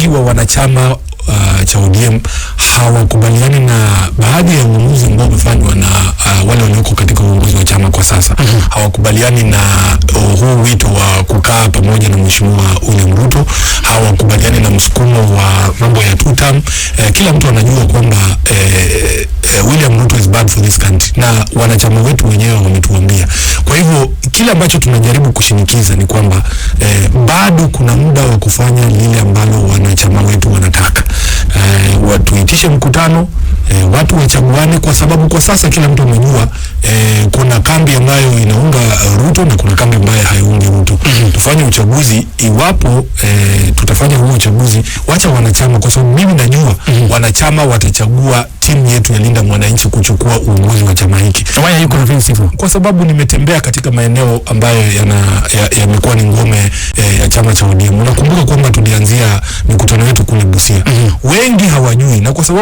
wengi wa wanachama cha ODM hawakubaliani na baadhi ya uamuzi ambao umefanywa na wale walioko katika uongozi wa chama kwa sasa. Hawakubaliani na huu wito wa kukaa pamoja na Mheshimiwa William Ruto. Hawakubaliani na msukumo wa mambo ya two term. Kila mtu anajua kwamba William Ruto is bad for this country, na wanachama wetu wenyewe wametuambia. Kwa hivyo kile ambacho tunajaribu kushinikiza ni kwamba bado kuna muda wa kufanya lile ambalo wanachama wetu wanataka. Watuitishe mkutano, watu wachaguane, kwa sababu kwa sasa kila mtu amejua kuna kambi ambayo inaunga Ruto na kuna kambi ambayo haiungi Ruto. Tufanye uchaguzi. Iwapo tutafanya huo uchaguzi, wacha wanachama, kwa sababu mimi najua wanachama watachagua timu yetu ya Linda Mwananchi kuchukua uongozi wa chama hiki. Why are you convinced? Kwa sababu nimetembea katika maeneo ambayo yamekuwa ni ngome ya chama cha ODM. Unakumbuka kwamba tulianzia mikutano yetu kule Busia. Wengi hawajui, na kwa sababu